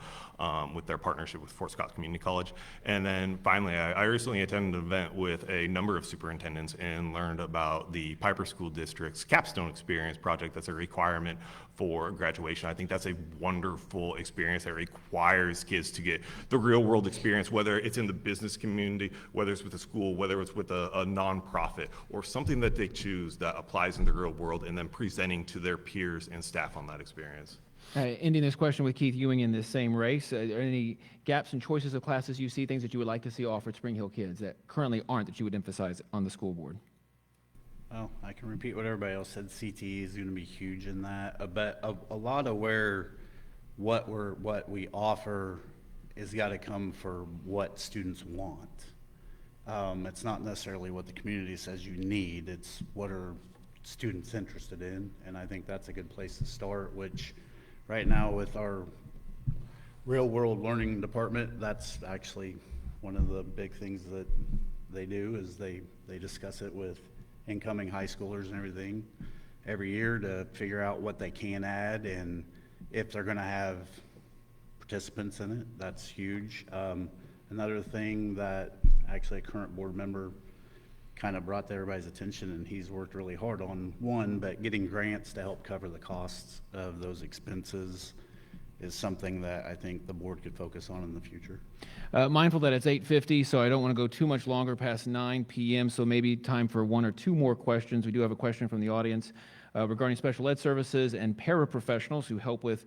with their partnership with Fort Scott Community College. And then finally, I recently attended an event with a number of superintendents and learned about the Piper School District's Capstone Experience project. That's a requirement for graduation. I think that's a wonderful experience that requires kids to get the real world experience, whether it's in the business community, whether it's with a school, whether it's with a nonprofit, or something that they choose that applies in the real world, and then presenting to their peers and staff on that experience. Ending this question with Keith Ewing in this same race, are there any gaps and choices of classes you see, things that you would like to see offered Spring Hill kids that currently aren't that you would emphasize on the school board? Well, I can repeat what everybody else said. CTE is going to be huge in that. But a lot of what we offer is got to come for what students want. It's not necessarily what the community says you need. It's what are students interested in, and I think that's a good place to start, which right now with our real world learning department, that's actually one of the big things that they do is they discuss it with incoming high schoolers and everything every year to figure out what they can add and if they're going to have participants in it. That's huge. Another thing that actually a current board member kind of brought to everybody's attention, and he's worked really hard on but getting grants to help cover the costs of those expenses is something that I think the board could focus on in the future. Mindful that it's 8:50, so I don't want to go too much longer past 9 p.m., so maybe time for one or two more questions. We do have a question from the audience regarding special ed services and paraprofessionals who help with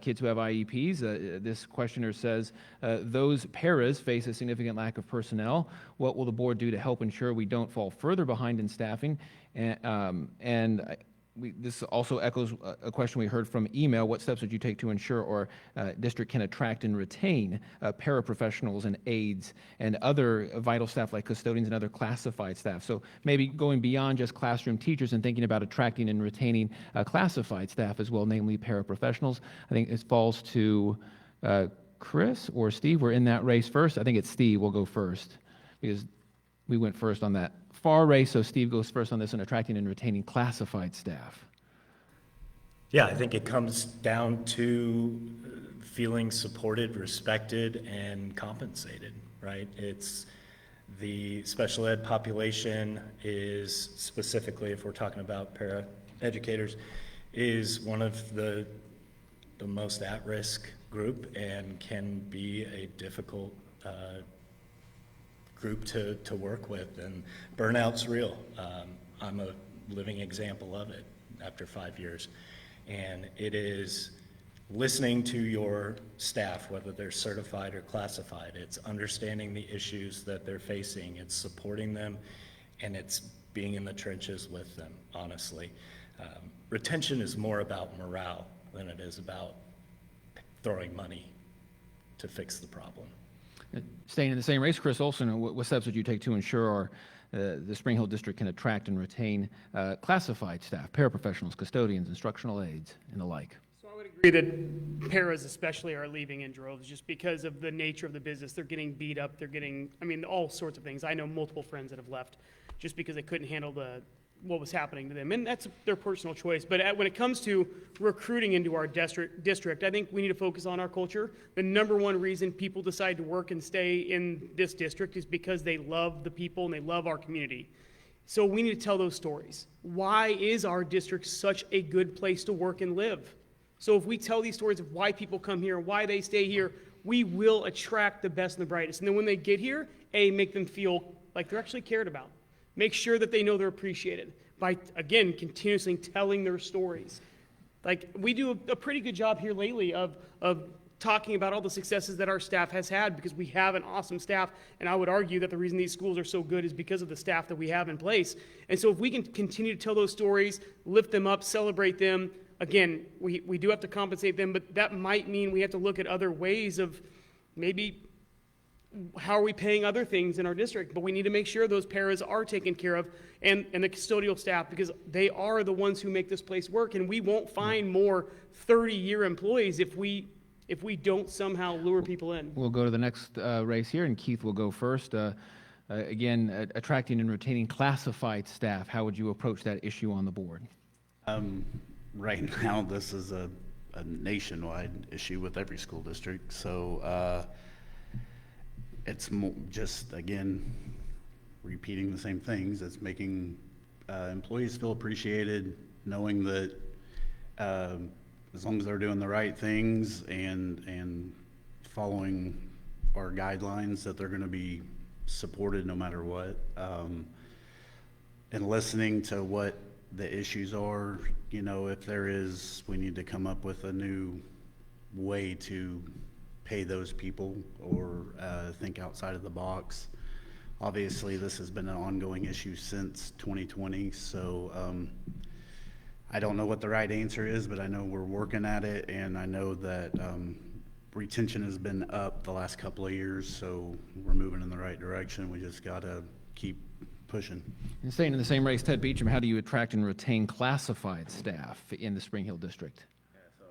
kids who have IEPs. This questioner says, those paras face a significant lack of personnel. What will the board do to help ensure we don't fall further behind in staffing? And this also echoes a question we heard from email. What steps would you take to ensure our district can attract and retain paraprofessionals and aides and other vital staff like custodians and other classified staff? So maybe going beyond just classroom teachers and thinking about attracting and retaining classified staff as well, namely paraprofessionals. I think it falls to Chris or Steve. We're in that race first. I think it's Steve will go first because we went first on that far race, so Steve goes first on this on attracting and retaining classified staff. Yeah, I think it comes down to feeling supported, respected, and compensated, right? It's the special ed population is specifically, if we're talking about para educators, is one of the most at-risk group and can be a difficult group to work with, and burnout's real. I'm a living example of it after 5 years, and it is listening to your staff, whether they're certified or classified. It's understanding the issues that they're facing, it's supporting them, and it's being in the trenches with them, honestly. Retention is more about morale than it is about throwing money to fix the problem. Staying in the same race, Chris Olson, what steps would you take to ensure the Spring Hill District can attract and retain classified staff, paraprofessionals, custodians, instructional aides, and the like? So I would agree that paras especially are leaving in droves just because of the nature of the business. They're getting beat up. They're getting, I mean, all sorts of things. I know multiple friends that have left just because they couldn't handle what was happening to them. And that's their personal choice. But when it comes to recruiting into our district, I think we need to focus on our culture. The number one reason people decide to work and stay in this district is because they love the people and they love our community. So we need to tell those stories. Why is our district such a good place to work and live? So if we tell these stories of why people come here, why they stay here, we will attract the best and the brightest. And then when they get here, make them feel like they're actually cared about. Make sure that they know they're appreciated by, again, continuously telling their stories. Like, we do a pretty good job here lately of talking about all the successes that our staff has had because we have an awesome staff, and I would argue that the reason these schools are so good is because of the staff that we have in place. And so if we can continue to tell those stories, lift them up, celebrate them, again, we do have to compensate them, but that might mean we have to look at other ways of maybe how are we paying other things in our district? But we need to make sure those paras are taken care of and the custodial staff, because they are the ones who make this place work, and we won't find more 30-year employees if we don't somehow lure people in. We'll go to the next race here, and Keith will go first. Again, attracting and retaining classified staff, how would you approach that issue on the board? Right now, this is a nationwide issue with every school district, so it's just, again, repeating the same things. It's making employees feel appreciated, knowing that as long as they're doing the right things and following our guidelines, that they're going to be supported no matter what, and listening to what the issues are. You know, if there is, we need to come up with a new way to pay those people or think outside of the box. Obviously, this has been an ongoing issue since 2020, so I don't know what the right answer is, but I know we're working at it, and I know that retention has been up the last couple of years, so we're moving in the right direction. We just got to keep pushing. And staying in the same race, Ted Beecham, how do you attract and retain classified staff in the Spring Hill District?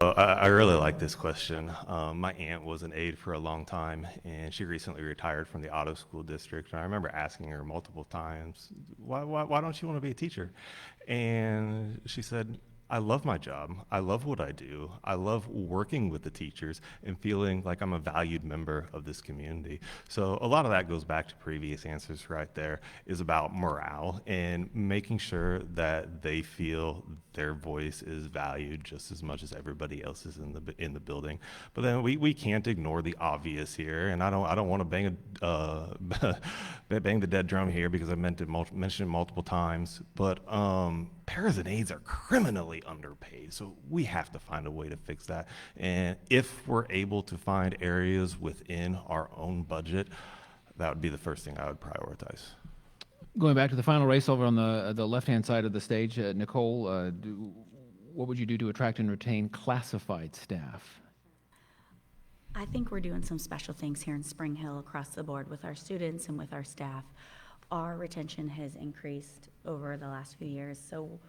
I really like this question. My aunt was an aide for a long time, and she recently retired from the auto school district. And I remember asking her multiple times, why don't you want to be a teacher? And she said, I love my job. I love what I do. I love working with the teachers and feeling like I'm a valued member of this community. So a lot of that goes back to previous answers right there, is about morale and making sure that they feel their voice is valued just as much as everybody else is in the building. But then we can't ignore the obvious here, and I don't want to bang the dead drum here because I mentioned it multiple times. But paras and aides are criminally underpaid, so we have to find a way to fix that. And if we're able to find areas within our own budget, that would be the first thing I would prioritize. Going back to the final race over on the left-hand side of the stage, Nicole, what would you do to attract and retain classified staff? I think we're doing some special things here in Spring Hill across the board with our students and with our staff. Our retention has increased over the last few years, so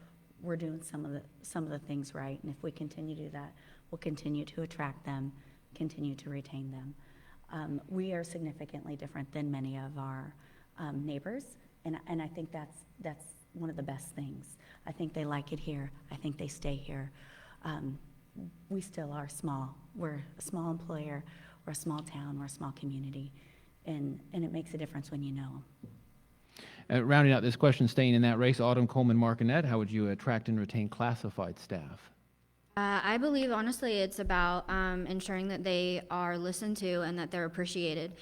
we're doing some of the things right. And if we continue to do that, we'll continue to attract them, continue to retain them. We are significantly different than many of our neighbors, and I think that's one of the best things. I think they like it here. I think they stay here. We still are small. We're a small employer. We're a small town. We're a small community, and it makes a difference when you know them. Rounding out this question, staying in that race, Autumn Coleman Martinet, how would you attract and retain classified staff? I believe, honestly, it's about ensuring that they are listened to and that they're appreciated.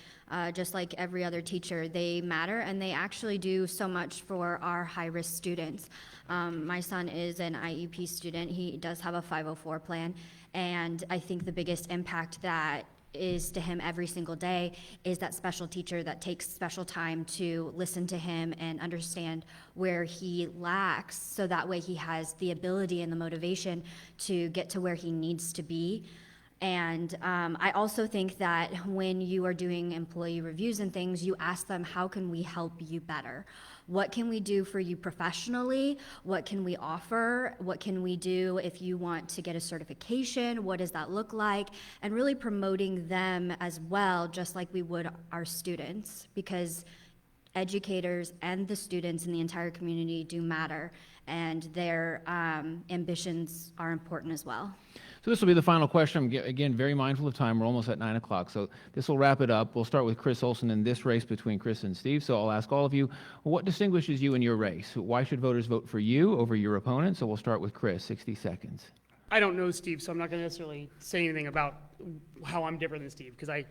Just like every other teacher, they matter, and they actually do so much for our high-risk students. My son is an IEP student. He does have a 504 plan, and I think the biggest impact that is to him every single day is that special teacher that takes special time to listen to him and understand where he lacks, so that way he has the ability and the motivation to get to where he needs to be. And I also think that when you are doing employee reviews and things, you ask them, how can we help you better? What can we do for you professionally? What can we offer? What can we do if you want to get a certification? What does that look like? And really promoting them as well, just like we would our students, because educators and the students in the entire community do matter, and their ambitions are important as well. So this will be the final question. I'm, again, very mindful of time. We're almost at 9 o'clock, so this will wrap it up. We'll start with Chris Olson in this race between Chris and Steve. So I'll ask all of you, what distinguishes you in your race? Why should voters vote for you over your opponent? So we'll start with Chris, 60 seconds. I don't know Steve, so I'm not going to necessarily say anything about how I'm different than Steve, because I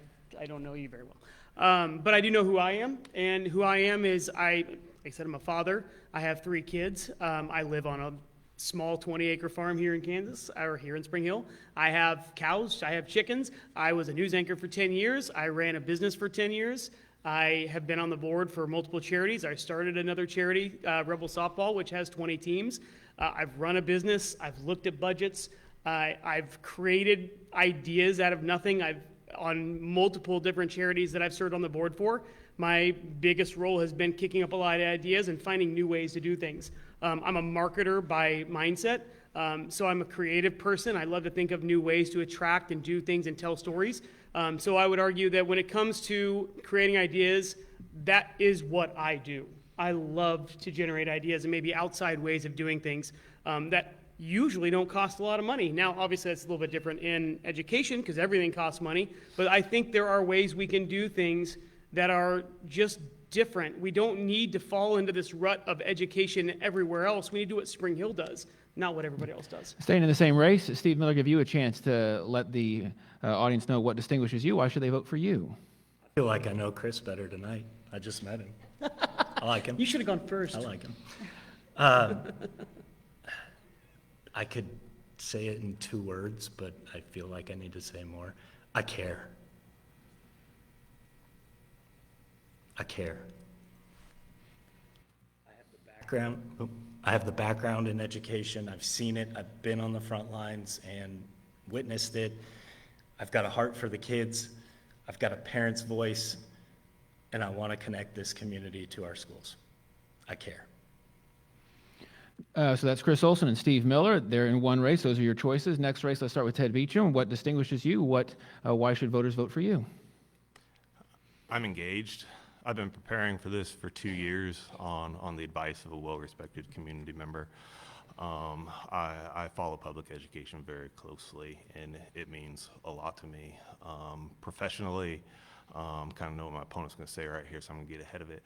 don't know you very well. But I do know who I am, and who I am is, like I said, I'm a father. I have 3 kids. I live on a small 20-acre farm here in Kansas, or here in Spring Hill. I have cows, I have chickens. I was a news anchor for 10 years. I ran a business for 10 years. I have been on the board for multiple charities. I started another charity, Rebel Softball, which has 20 teams. I've run a business. I've looked at budgets. I've created ideas out of nothing. I've on multiple different charities that I've served on the board for. My biggest role has been kicking up a lot of ideas and finding new ways to do things. I'm a marketer by mindset, so I'm a creative person. I love to think of new ways to attract and do things and tell stories. So I would argue that when it comes to creating ideas, that is what I do. I love to generate ideas and maybe outside ways of doing things that usually don't cost a lot of money. Now, obviously, that's a little bit different in education because everything costs money, but I think there are ways we can do things that are just different. We don't need to fall into this rut of education everywhere else. We need to do what Spring Hill does, not what everybody else does. Staying in the same race, Steve Miller, give you a chance to let the audience know what distinguishes you. Why should they vote for you? I feel like I know Chris better tonight. I just met him. I like him. You should have gone first. I like him. I could say it in 2 words, but I feel like I need to say more. I care. I care. I have the background in education. I've seen it. I've been on the front lines and witnessed it. I've got a heart for the kids. I've got a parent's voice, and I want to connect this community to our schools. I care. So that's Chris Olson and Steve Miller. They're in one race. Those are your choices. Next race, let's start with Ted Beecham. What distinguishes you? Why should voters vote for you? I'm engaged. I've been preparing for this for 2 years on the advice of a well-respected community member. I follow public education very closely, and it means a lot to me. Professionally, kind of know what my opponent's going to say right here, so I'm going to get ahead of it.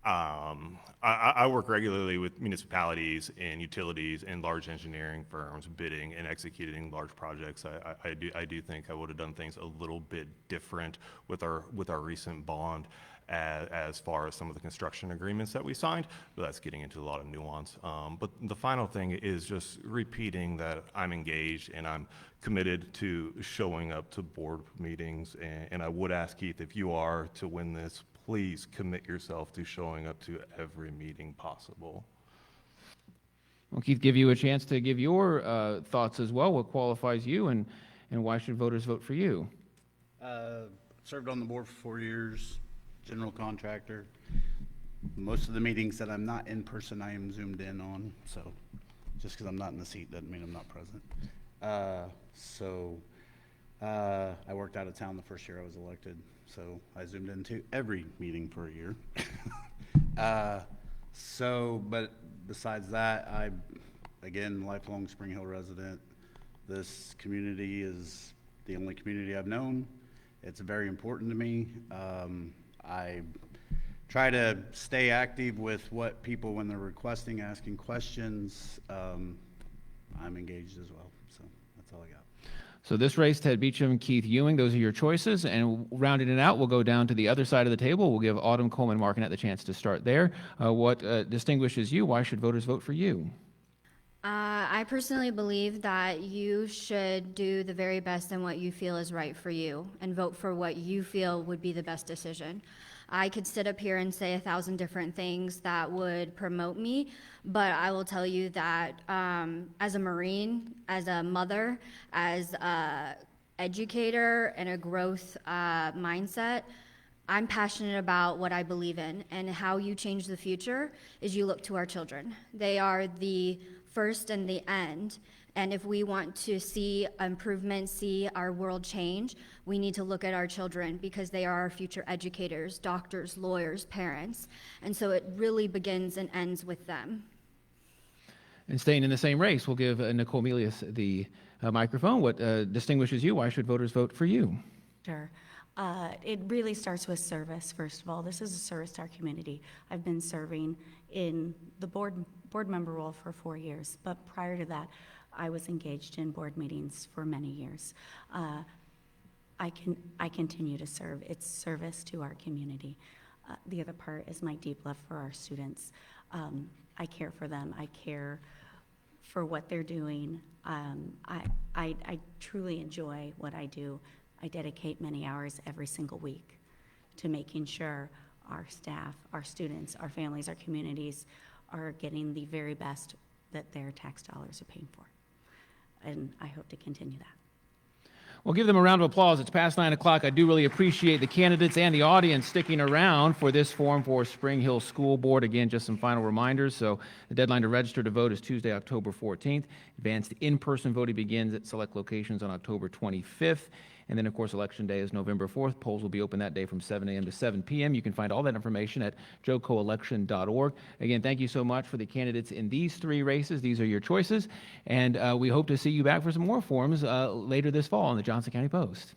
I work regularly with municipalities and utilities and large engineering firms bidding and executing large projects. I do think I would have done things a little bit different with our recent bond as far as some of the construction agreements that we signed, but that's getting into a lot of nuance. But the final thing is just repeating that I'm engaged and I'm committed to showing up to board meetings, and I would ask Keith, if you are to win this, please commit yourself to showing up to every meeting possible. Well, Keith, give you a chance to give your thoughts as well. What qualifies you, and why should voters vote for you? Served on the board for 4 years, general contractor. Most of the meetings that I'm not in person, I am zoomed in on, so just because I'm not in the seat doesn't mean I'm not present. I worked out of town the first year I was elected, so I zoomed into every meeting for a year. But besides that, again, lifelong Spring Hill resident. This community is the only community I've known. It's very important to me. I try to stay active with what people, when they're requesting, asking questions, I'm engaged as well. So that's all I got. So this race, Ted Beecham, Keith Ewing, those are your choices. And rounding it out, we'll go down to the other side of the table. We'll give Autumn Coleman Markinette the chance to start there. What distinguishes you? Why should voters vote for you? I personally believe that you should do the very best in what you feel is right for you and vote for what you feel would be the best decision. I could sit up here and say 1,000 different things that would promote me, but I will tell you that as a Marine, as a mother, as a educator, and a growth mindset, I'm passionate about what I believe in, and how you change the future is you look to our children. They are the first and the end. And if we want to see improvement, see our world change, we need to look at our children, because they are our future educators, doctors, lawyers, parents. And so it really begins and ends with them. And staying in the same race, we'll give Nicole Melius the microphone. What distinguishes you? Why should voters vote for you? Sure. It really starts with service, first of all. This is a service to our community. I've been serving in the board member role for 4 years, but prior to that, I was engaged in board meetings for many years. I continue to serve. It's service to our community. The other part is my deep love for our students. I care for them. I care for what they're doing. I truly enjoy what I do. I dedicate many hours every single week to making sure our staff, our students, our families, our communities are getting the very best that their tax dollars are paying for. And I hope to continue that. Well, give them a round of applause. It's past 9 o'clock. I do really appreciate the candidates and the audience sticking around for this forum for Spring Hill School Board. Again, just some final reminders. So the deadline to register to vote is Tuesday, October 14th. Advanced in-person voting begins at select locations on October 25th. And then, of course, Election Day is November 4th. Polls will be open that day from 7 a.m. to 7 p.m. You can find all that information at jocoelection.org. Again, thank you so much for the candidates in these 3 races. These are your choices. And we hope to see you back for some more forums later this fall on the Johnson County Post.